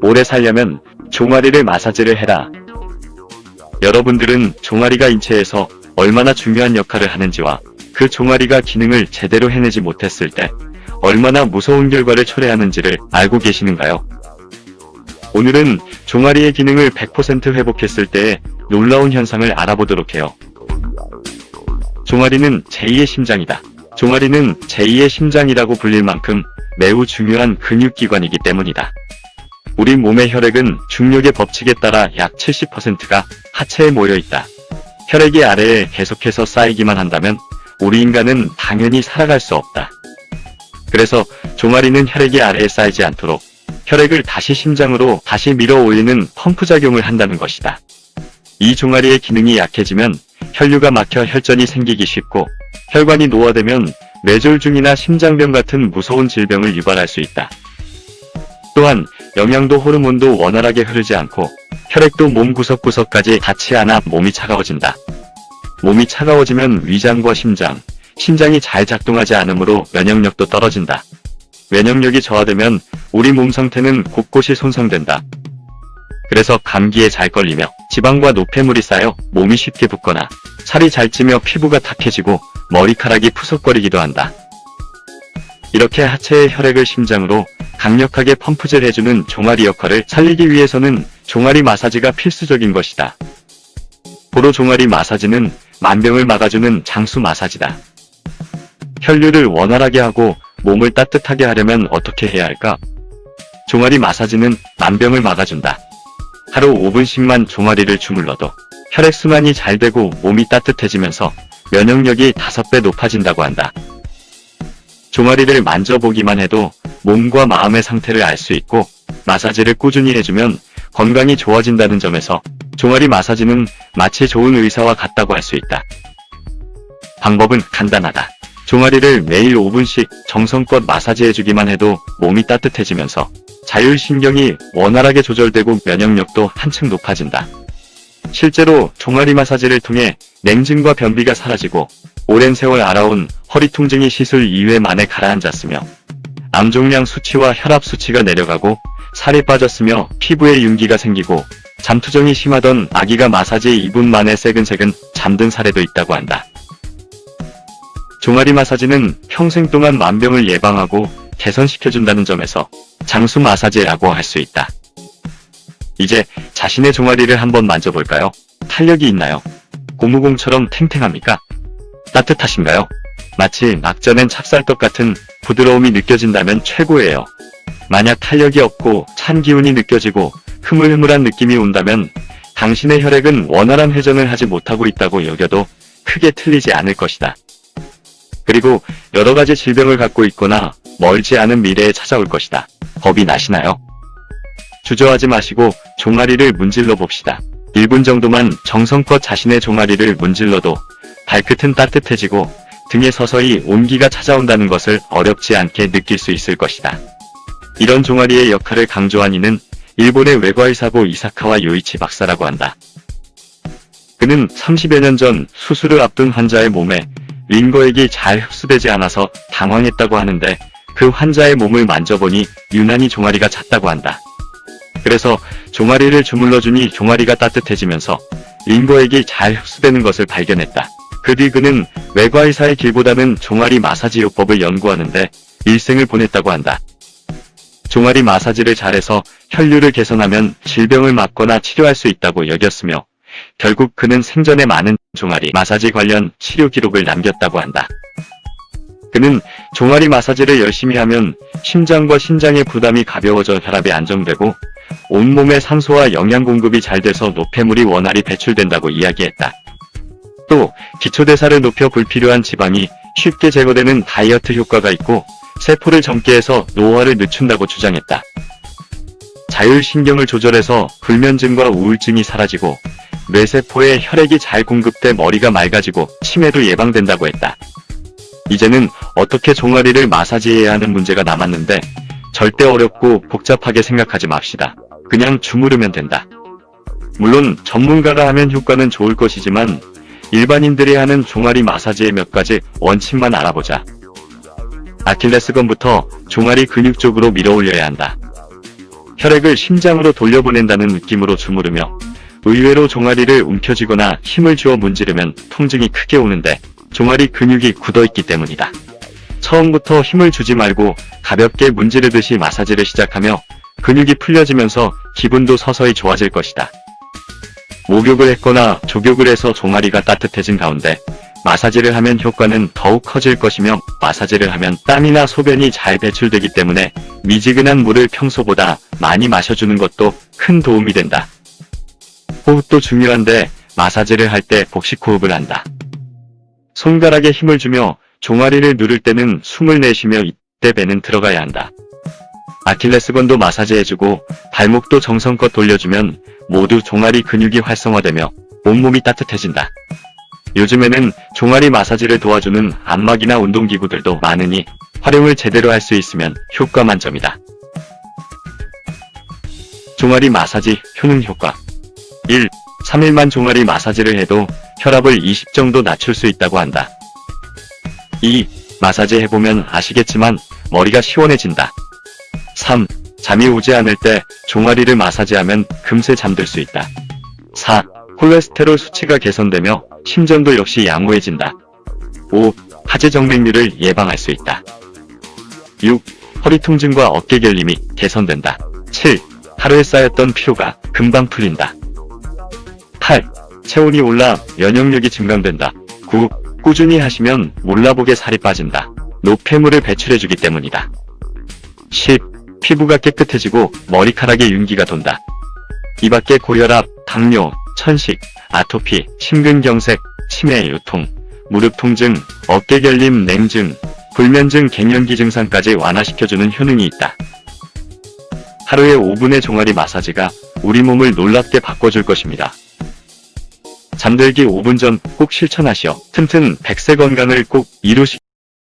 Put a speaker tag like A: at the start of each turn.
A: 오래 살려면 종아리를 마사지를 해라. 여러분들은 종아리가 인체에서 얼마나 중요한 역할을 하는지와 그 종아리가 기능을 제대로 해내지 못했을 때 얼마나 무서운 결과를 초래하는지를 알고 계시는가요? 오늘은 종아리의 기능을 100% 회복했을 때의 놀라운 현상을 알아보도록 해요. 종아리는 제2의 심장이다. 종아리는 제2의 심장이라고 불릴 만큼 매우 중요한 근육기관이기 때문이다. 우리 몸의 혈액은 중력의 법칙에 따라 약 70%가 하체에 모여있다. 혈액이 아래에 계속해서 쌓이기만 한다면 우리 인간은 당연히 살아갈 수 없다. 그래서 종아리는 혈액이 아래에 쌓이지 않도록 혈액을 다시 심장으로 다시 밀어 올리는 펌프 작용을 한다는 것이다. 이 종아리의 기능이 약해지면 혈류가 막혀 혈전이 생기기 쉽고 혈관이 노화되면 뇌졸중이나 심장병 같은 무서운 질병을 유발할 수 있다. 또한 영양도 호르몬도 원활하게 흐르지 않고 혈액도 몸 구석구석까지 닿지 않아 몸이 차가워진다. 몸이 차가워지면 위장과 심장이 잘 작동하지 않으므로 면역력도 떨어진다. 면역력이 저하되면 우리 몸 상태는 곳곳이 손상된다. 그래서 감기에 잘 걸리며 지방과 노폐물이 쌓여 몸이 쉽게 붓거나 살이 잘 찌며 피부가 탁해지고 머리카락이 푸석거리기도 한다. 이렇게 하체의 혈액을 심장으로 강력하게 펌프질 해주는 종아리 역할을 살리기 위해서는 종아리 마사지가 필수적인 것이다. 고로 종아리 마사지는 만병을 막아주는 장수 마사지다. 혈류를 원활하게 하고 몸을 따뜻하게 하려면 어떻게 해야 할까? 종아리 마사지는 만병을 막아준다. 하루 5분씩만 종아리를 주물러도 혈액순환이 잘 되고 몸이 따뜻해지면서 면역력이 5배 높아진다고 한다. 종아리를 만져보기만 해도 몸과 마음의 상태를 알 수 있고 마사지를 꾸준히 해주면 건강이 좋아진다는 점에서 종아리 마사지는 마치 좋은 의사와 같다고 할 수 있다. 방법은 간단하다. 종아리를 매일 5분씩 정성껏 마사지해주기만 해도 몸이 따뜻해지면서 자율신경이 원활하게 조절되고 면역력도 한층 높아진다. 실제로 종아리 마사지를 통해 냉증과 변비가 사라지고 오랜 세월 앓아온 허리 통증이 시술 2회 만에 가라앉았으며 암종양 수치와 혈압 수치가 내려가고 살이 빠졌으며 피부에 윤기가 생기고 잠투정이 심하던 아기가 마사지 2분 만에 새근새근 잠든 사례도 있다고 한다. 종아리 마사지는 평생 동안 만병을 예방하고 개선시켜준다는 점에서 장수 마사지라고 할 수 있다. 이제 자신의 종아리를 한번 만져볼까요? 탄력이 있나요? 고무공처럼 탱탱합니까? 따뜻하신가요? 마치 낙져낸 찹쌀떡 같은 부드러움이 느껴진다면 최고예요. 만약 탄력이 없고 찬 기운이 느껴지고 흐물흐물한 느낌이 온다면 당신의 혈액은 원활한 회전을 하지 못하고 있다고 여겨도 크게 틀리지 않을 것이다. 그리고 여러가지 질병을 갖고 있거나 멀지 않은 미래에 찾아올 것이다. 겁이 나시나요? 주저하지 마시고 종아리를 문질러 봅시다. 1분 정도만 정성껏 자신의 종아리를 문질러도 발끝은 따뜻해지고 등에 서서히 온기가 찾아온다는 것을 어렵지 않게 느낄 수 있을 것이다. 이런 종아리의 역할을 강조한 이는 일본의 외과의사고 이사카와 요이치 박사라고 한다. 그는 30여 년 전 수술을 앞둔 환자의 몸에 링거액이 잘 흡수되지 않아서 당황했다고 하는데 그 환자의 몸을 만져보니 유난히 종아리가 찼다고 한다. 그래서 종아리를 주물러주니 종아리가 따뜻해지면서 링거액이 잘 흡수되는 것을 발견했다. 그 뒤 그는 외과의사의 길보다는 종아리 마사지 요법을 연구하는데 일생을 보냈다고 한다. 종아리 마사지를 잘해서 혈류를 개선하면 질병을 막거나 치료할 수 있다고 여겼으며 결국 그는 생전에 많은 종아리 마사지 관련 치료 기록을 남겼다고 한다. 그는 종아리 마사지를 열심히 하면 심장과 신장의 부담이 가벼워져 혈압이 안정되고 온몸의 산소와 영양 공급이 잘 돼서 노폐물이 원활히 배출된다고 이야기했다. 또 기초대사를 높여 불필요한 지방이 쉽게 제거되는 다이어트 효과가 있고 세포를 젊게 해서 노화를 늦춘다고 주장했다. 자율신경을 조절해서 불면증과 우울증이 사라지고 뇌세포에 혈액이 잘 공급돼 머리가 맑아지고 치매도 예방된다고 했다. 이제는 어떻게 종아리를 마사지해야 하는 문제가 남았는데 절대 어렵고 복잡하게 생각하지 맙시다. 그냥 주무르면 된다. 물론 전문가가 하면 효과는 좋을 것이지만 일반인들이 하는 종아리 마사지의 몇 가지 원칙만 알아보자. 아킬레스건부터 종아리 근육 쪽으로 밀어 올려야 한다. 혈액을 심장으로 돌려보낸다는 느낌으로 주무르며 의외로 종아리를 움켜쥐거나 힘을 주어 문지르면 통증이 크게 오는데 종아리 근육이 굳어있기 때문이다. 처음부터 힘을 주지 말고 가볍게 문지르듯이 마사지를 시작하며 근육이 풀려지면서 기분도 서서히 좋아질 것이다. 목욕을 했거나 족욕을 해서 종아리가 따뜻해진 가운데 마사지를 하면 효과는 더욱 커질 것이며 마사지를 하면 땀이나 소변이 잘 배출되기 때문에 미지근한 물을 평소보다 많이 마셔주는 것도 큰 도움이 된다. 호흡도 중요한데 마사지를 할 때 복식호흡을 한다. 손가락에 힘을 주며 종아리를 누를 때는 숨을 내쉬며 이때 배는 들어가야 한다. 아킬레스건도 마사지해주고 발목도 정성껏 돌려주면 모두 종아리 근육이 활성화되며 온몸이 따뜻해진다. 요즘에는 종아리 마사지를 도와주는 안마기나 운동기구들도 많으니 활용을 제대로 할 수 있으면 효과 만점이다. 종아리 마사지 효능 효과 1. 3일만 종아리 마사지를 해도 혈압을 20 정도 낮출 수 있다고 한다. 2. 마사지 해보면 아시겠지만 머리가 시원해진다. 3. 잠이 오지 않을 때 종아리를 마사지하면 금세 잠들 수 있다. 4. 콜레스테롤 수치가 개선되며 심전도 역시 양호해진다. 5. 하지정맥류를 예방할 수 있다. 6. 허리 통증과 어깨 결림이 개선된다. 7. 하루에 쌓였던 피로가 금방 풀린다. 8. 체온이 올라 면역력이 증강된다. 9. 꾸준히 하시면 몰라보게 살이 빠진다. 노폐물을 배출해주기 때문이다. 10. 피부가 깨끗해지고 머리카락에 윤기가 돈다. 이 밖에 고혈압, 당뇨, 천식, 아토피, 심근경색, 치매, 요통, 무릎 통증, 어깨 결림, 냉증, 불면증, 갱년기 증상까지 완화시켜주는 효능이 있다. 하루에 5분의 종아리 마사지가 우리 몸을 놀랍게 바꿔줄 것입니다. 잠들기 5분 전 꼭 실천하시어 튼튼 100세 건강을 꼭 이루시